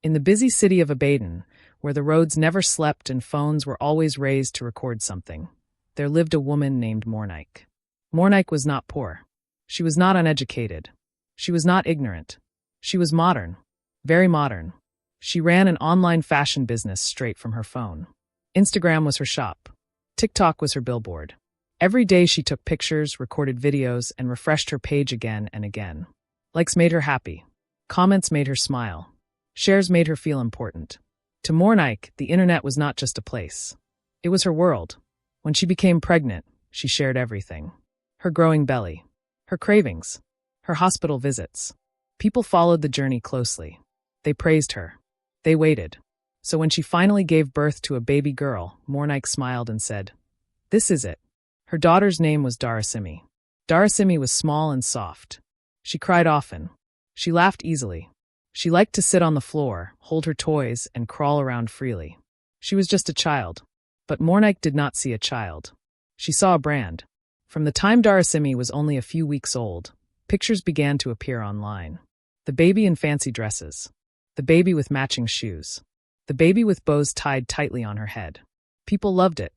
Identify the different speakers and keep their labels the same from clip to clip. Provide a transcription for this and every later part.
Speaker 1: In the busy city of Abadan, where the roads never slept and phones were always raised to record something, there lived a woman named Mornike. Mornike was not poor. She was not uneducated. She was not ignorant. She was modern. Very modern. She ran an online fashion business straight from her phone. Instagram was her shop. TikTok was her billboard. Every day she took pictures, recorded videos, and refreshed her page again and again. Likes made her happy. Comments made her smile. Shares made her feel important. To Mornike, the internet was not just a place. It was her world. When she became pregnant, she shared everything. Her growing belly. Her cravings. Her hospital visits. People followed the journey closely. They praised her. They waited. So when she finally gave birth to a baby girl, Mornike smiled and said, "This is it." Her daughter's name was Darasimi. Darasimi was small and soft. She cried often. She laughed easily. She liked to sit on the floor, hold her toys, and crawl around freely. She was just a child. But Mornike did not see a child. She saw a brand. From the time Darasimi was only a few weeks old, pictures began to appear online. The baby in fancy dresses. The baby with matching shoes. The baby with bows tied tightly on her head. People loved it.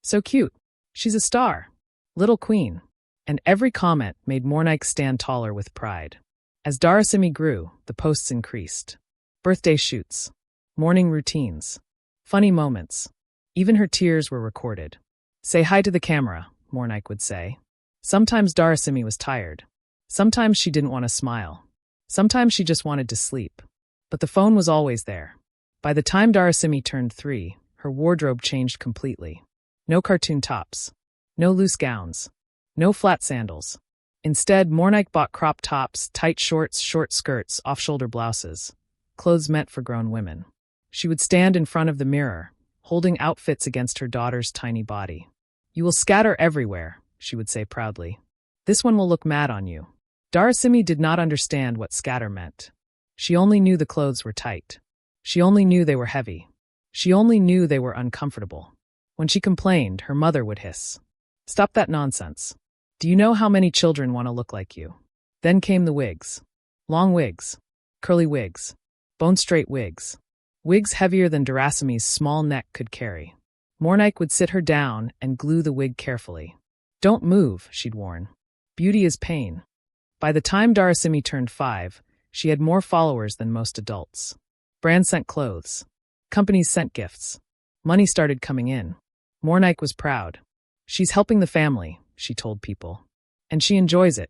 Speaker 1: So cute. She's a star. Little queen. And every comment made Mornike stand taller with pride. As Darasimi grew, the posts increased. Birthday shoots. Morning routines. Funny moments. Even her tears were recorded. "Say hi to the camera," Mornike would say. Sometimes Darasimi was tired. Sometimes she didn't want to smile. Sometimes she just wanted to sleep. But the phone was always there. By the time Darasimi turned 3, her wardrobe changed completely. No cartoon tops. No loose gowns. No flat sandals. Instead, Mornike bought crop tops, tight shorts, short skirts, off-shoulder blouses. Clothes meant for grown women. She would stand in front of the mirror, holding outfits against her daughter's tiny body. "You will scatter everywhere," she would say proudly. "This one will look mad on you." Darasimi did not understand what scatter meant. She only knew the clothes were tight. She only knew they were heavy. She only knew they were uncomfortable. When she complained, her mother would hiss, "Stop that nonsense. Do you know how many children want to look like you?" Then came the wigs. Long wigs. Curly wigs. Bone-straight wigs. Wigs heavier than Darasimi's small neck could carry. Mornike would sit her down and glue the wig carefully. "Don't move," she'd warn. "Beauty is pain." By the time Darasimi turned 5, she had more followers than most adults. Brands sent clothes. Companies sent gifts. Money started coming in. Mornike was proud. "She's helping the family," she told people. "And she enjoys it."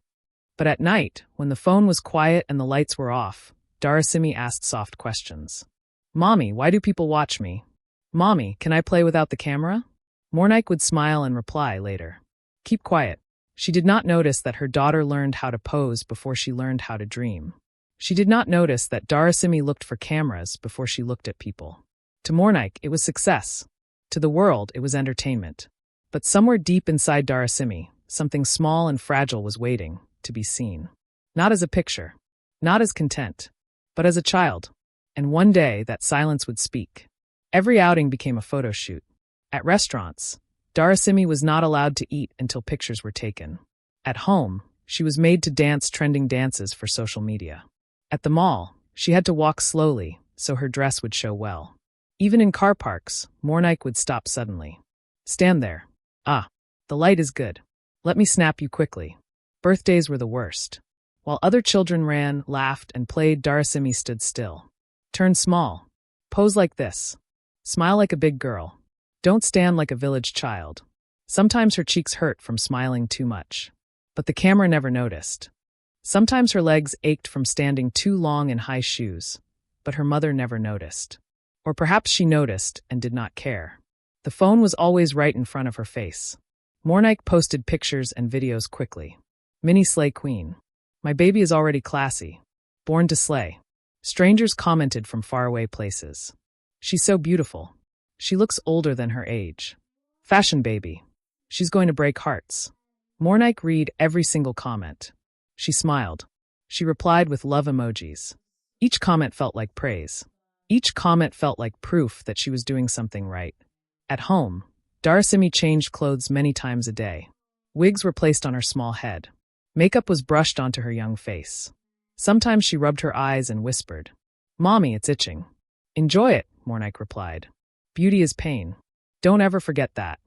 Speaker 1: But at night, when the phone was quiet and the lights were off, Darasimi asked soft questions. "Mommy, why do people watch me? Mommy, can I play without the camera?" Mornike would smile and reply later, "Keep quiet." She did not notice that her daughter learned how to pose before she learned how to dream. She did not notice that Darasimi looked for cameras before she looked at people. To Mornike, it was success. To the world, it was entertainment. But somewhere deep inside Darasimi, something small and fragile was waiting to be seen. Not as a picture, not as content, but as a child. And one day, that silence would speak. Every outing became a photo shoot. At restaurants, Darasimi was not allowed to eat until pictures were taken. At home, she was made to dance trending dances for social media. At the mall, she had to walk slowly so her dress would show well. Even in car parks, Mornike would stop suddenly. "Stand there. Ah, the light is good. Let me snap you quickly." Birthdays were the worst. While other children ran, laughed, and played, Darasimi stood still. "Turn small. Pose like this. Smile like a big girl. Don't stand like a village child." Sometimes her cheeks hurt from smiling too much. But the camera never noticed. Sometimes her legs ached from standing too long in high shoes. But her mother never noticed. Or perhaps she noticed and did not care. The phone was always right in front of her face. Mornike posted pictures and videos quickly. "Mini slay queen. My baby is already classy. Born to slay." Strangers commented from faraway places. "She's so beautiful. She looks older than her age. Fashion baby. She's going to break hearts." Mornike read every single comment. She smiled. She replied with love emojis. Each comment felt like praise. Each comment felt like proof that she was doing something right. At home, Darasimi changed clothes many times a day. Wigs were placed on her small head. Makeup was brushed onto her young face. Sometimes she rubbed her eyes and whispered, "Mommy, it's itching." Enjoy it, Mornike replied. Beauty is pain. Don't ever forget that.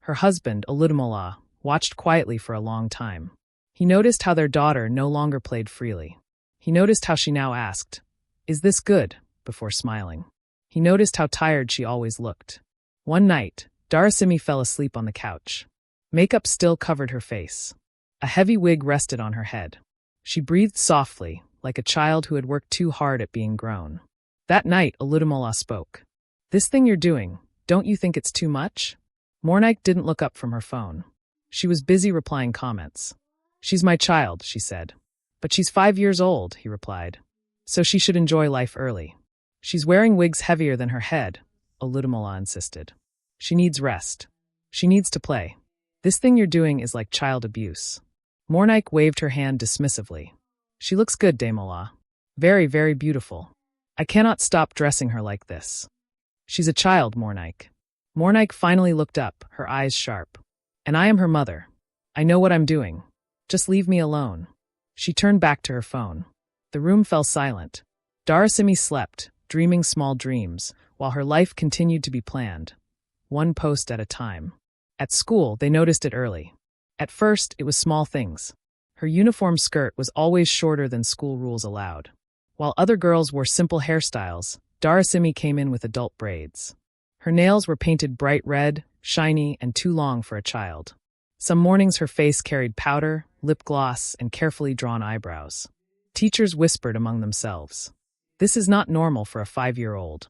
Speaker 1: Her husband, Oludumala, watched quietly for a long time. He noticed how their daughter no longer played freely. He noticed how she now asked, "Is this good?" before smiling. He noticed how tired she always looked. One night, Darasimi fell asleep on the couch. Makeup still covered her face. A heavy wig rested on her head. She breathed softly, like a child who had worked too hard at being grown. That night, Oludumala spoke. "This thing you're doing, don't you think it's too much?" Mornike didn't look up from her phone. She was busy replying comments. "She's my child," she said. "But she's 5 years old," he replied. "So she should enjoy life early." "She's wearing wigs heavier than her head," Oludumala insisted. "She needs rest. She needs to play. This thing you're doing is like child abuse." Mornike waved her hand dismissively. "She looks good, Damola. Very, very beautiful. I cannot stop dressing her like this." "She's a child, Mornike." Mornike finally looked up, her eyes sharp. "And I am her mother. I know what I'm doing. Just leave me alone." She turned back to her phone. The room fell silent. Darasimi slept, dreaming small dreams, while her life continued to be planned, one post at a time. At school, they noticed it early. At first, it was small things. Her uniform skirt was always shorter than school rules allowed. While other girls wore simple hairstyles, Darasimi came in with adult braids. Her nails were painted bright red, shiny, and too long for a child. Some mornings her face carried powder, lip gloss, and carefully drawn eyebrows. Teachers whispered among themselves, "This is not normal for a 5-year-old."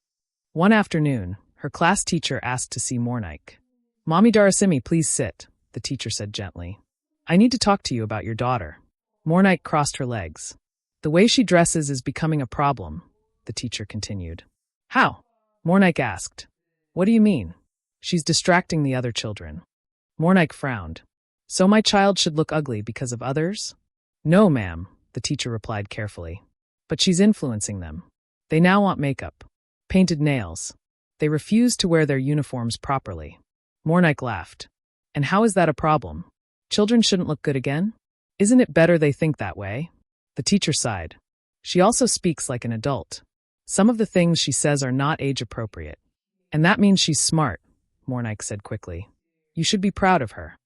Speaker 1: One afternoon, her class teacher asked to see Mornike. "Mommy Darasimi, please sit," the teacher said gently. "I need to talk to you about your daughter." Mornike crossed her legs. "The way she dresses is becoming a problem," the teacher continued. "How?" Mornike asked. "What do you mean?" "She's distracting the other children." Mornike frowned. "So my child should look ugly because of others?" "No, ma'am," the teacher replied carefully. "But she's influencing them. They now want makeup, painted nails. They refuse to wear their uniforms properly." Mornike laughed. "And how is that a problem? Children shouldn't look good again? Isn't it better they think that way?" The teacher sighed. "She also speaks like an adult. Some of the things she says are not age-appropriate. And that means she's smart," Mornike said quickly. "You should be proud of her."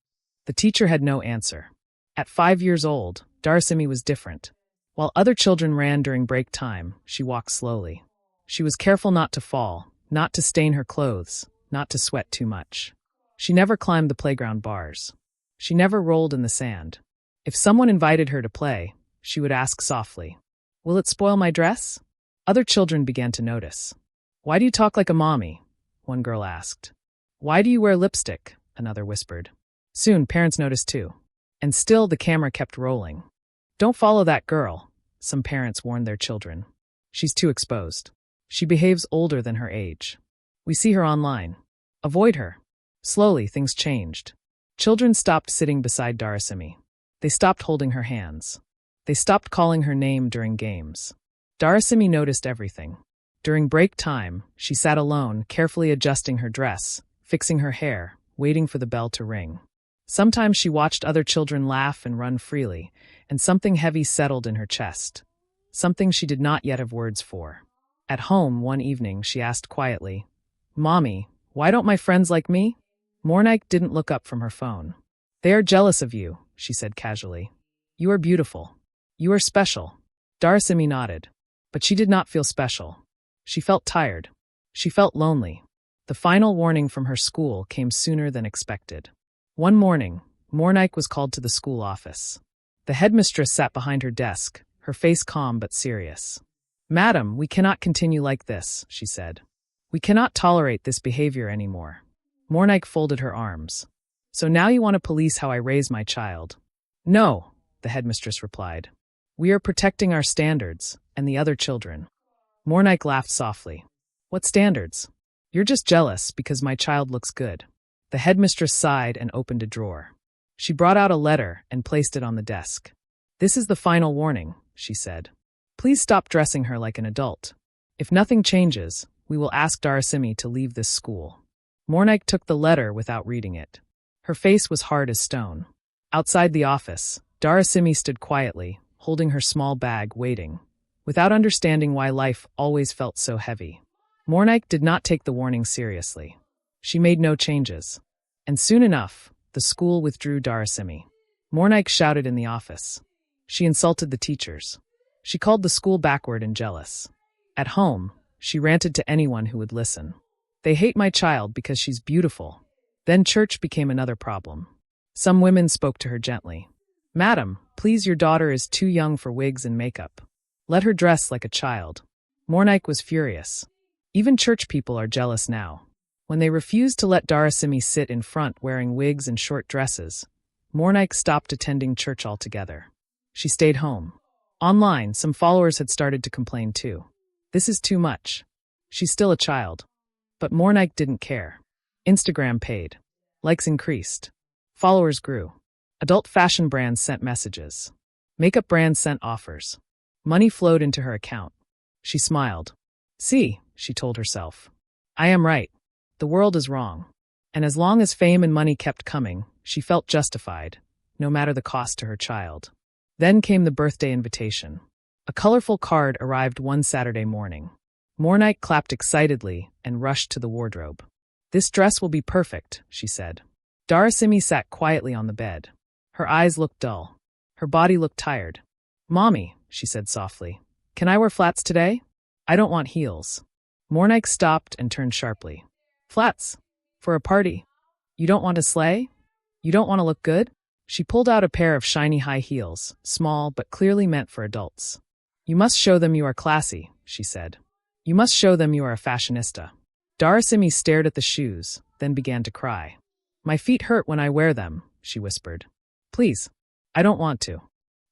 Speaker 1: The teacher had no answer. At 5 years old, Darasimi was different. While other children ran during break time, she walked slowly. She was careful not to fall, not to stain her clothes, not to sweat too much. She never climbed the playground bars. She never rolled in the sand. If someone invited her to play, she would ask softly, "Will it spoil my dress?" Other children began to notice. "Why do you talk like a mommy?" one girl asked. "Why do you wear lipstick?" another whispered. Soon, parents noticed too. And still the camera kept rolling. "Don't follow that girl," some parents warned their children. "She's too exposed. She behaves older than her age. We see her online. Avoid her." Slowly, things changed. Children stopped sitting beside Darasimi. They stopped holding her hands. They stopped calling her name during games. Darasimi noticed everything. During break time, she sat alone, carefully adjusting her dress, fixing her hair, waiting for the bell to ring. Sometimes she watched other children laugh and run freely, and something heavy settled in her chest. Something she did not yet have words for. At home, one evening, she asked quietly, "Mommy, why don't my friends like me?" Mornike didn't look up from her phone. "They are jealous of you," she said casually. "You are beautiful. You are special." Darasimi nodded. But she did not feel special. She felt tired. She felt lonely. The final warning from her school came sooner than expected. One morning, Mornike was called to the school office. The headmistress sat behind her desk, her face calm but serious. "Madam, we cannot continue like this," she said. "We cannot tolerate this behavior anymore." Mornike folded her arms. "So now you want to police how I raise my child?" "No," the headmistress replied. "We are protecting our standards and the other children." Mornike laughed softly. "What standards? You're just jealous because my child looks good." The headmistress sighed and opened a drawer. She brought out a letter and placed it on the desk. "This is the final warning," she said. "Please stop dressing her like an adult. If nothing changes, we will ask Darasimi to leave this school." Mornike took the letter without reading it. Her face was hard as stone. Outside the office, Darasimi stood quietly, holding her small bag, waiting, without understanding why life always felt so heavy. Mornike did not take the warning seriously. She made no changes. And soon enough, the school withdrew Darasimi. Mornike shouted in the office. She insulted the teachers. She called the school backward and jealous. At home, she ranted to anyone who would listen. They hate my child because she's beautiful. Then church became another problem. Some women spoke to her gently. Madam, please, your daughter is too young for wigs and makeup. Let her dress like a child. Mornike was furious. Even church people are jealous now. When they refused to let Darasimi sit in front wearing wigs and short dresses, Mornike stopped attending church altogether. She stayed home. Online, some followers had started to complain too. This is too much. She's still a child. But Mornike didn't care. Instagram paid. Likes increased. Followers grew. Adult fashion brands sent messages. Makeup brands sent offers. Money flowed into her account. She smiled. See, she told herself. I am right. The world is wrong. And as long as fame and money kept coming, she felt justified, no matter the cost to her child. Then came the birthday invitation. A colorful card arrived one Saturday morning. Mornike clapped excitedly and rushed to the wardrobe. This dress will be perfect, she said. Darasimi sat quietly on the bed. Her eyes looked dull. Her body looked tired. Mommy, she said softly, can I wear flats today? I don't want heels. Mornike stopped and turned sharply. Flats? For a party? You don't want to slay? You don't want to look good? She pulled out a pair of shiny high heels, small but clearly meant for adults. You must show them you are classy, she said. You must show them you are a fashionista. Darasimi stared at the shoes, then began to cry. My feet hurt when I wear them, she whispered. Please. I don't want to.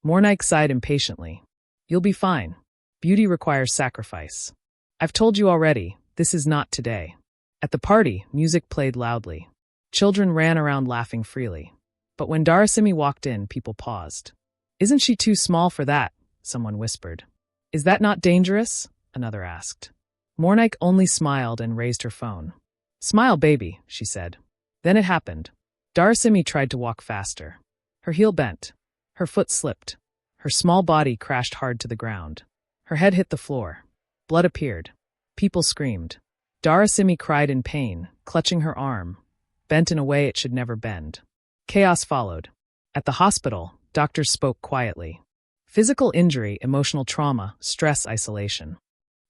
Speaker 1: Mornike sighed impatiently. You'll be fine. Beauty requires sacrifice. I've told you already, this is not today. At the party, music played loudly. Children ran around laughing freely. But when Darasimi walked in, people paused. Isn't she too small for that? Someone whispered. Is that not dangerous? Another asked. Mornike only smiled and raised her phone. Smile, baby, she said. Then it happened. Darasimi tried to walk faster. Her heel bent. Her foot slipped. Her small body crashed hard to the ground. Her head hit the floor. Blood appeared. People screamed. Darasimi cried in pain, clutching her arm, bent in a way it should never bend. Chaos followed. At the hospital, doctors spoke quietly. Physical injury, emotional trauma, stress, isolation.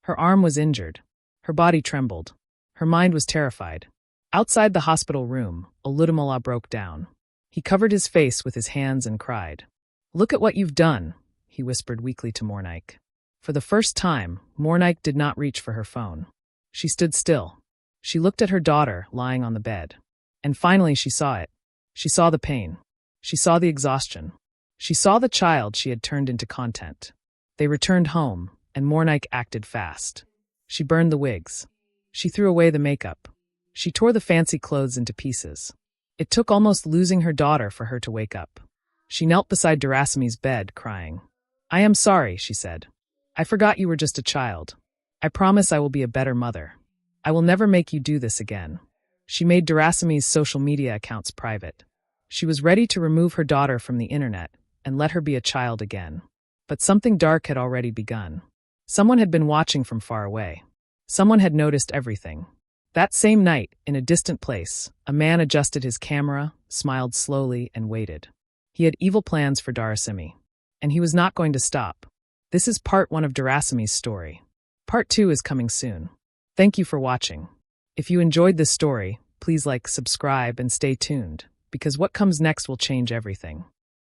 Speaker 1: Her arm was injured. Her body trembled. Her mind was terrified. Outside the hospital room, Oludemola broke down. He covered his face with his hands and cried. Look at what you've done, he whispered weakly to Mornike. For the first time, Mornike did not reach for her phone. She stood still. She looked at her daughter lying on the bed. And finally she saw it. She saw the pain. She saw the exhaustion. She saw the child she had turned into content. They returned home, and Mornike acted fast. She burned the wigs. She threw away the makeup. She tore the fancy clothes into pieces. It took almost losing her daughter for her to wake up. She knelt beside Darasimi's bed, crying. I am sorry, she said. I forgot you were just a child. I promise I will be a better mother. I will never make you do this again. She made Darasimi's social media accounts private. She was ready to remove her daughter from the internet and let her be a child again. But something dark had already begun. Someone had been watching from far away. Someone had noticed everything. That same night, in a distant place, a man adjusted his camera, smiled slowly, and waited. He had evil plans for Darasimi. And he was not going to stop. This is part 1 of Darasimi's story. Part 2 is coming soon. Thank you for watching. If you enjoyed this story, please like, subscribe, and stay tuned, because what comes next will change everything.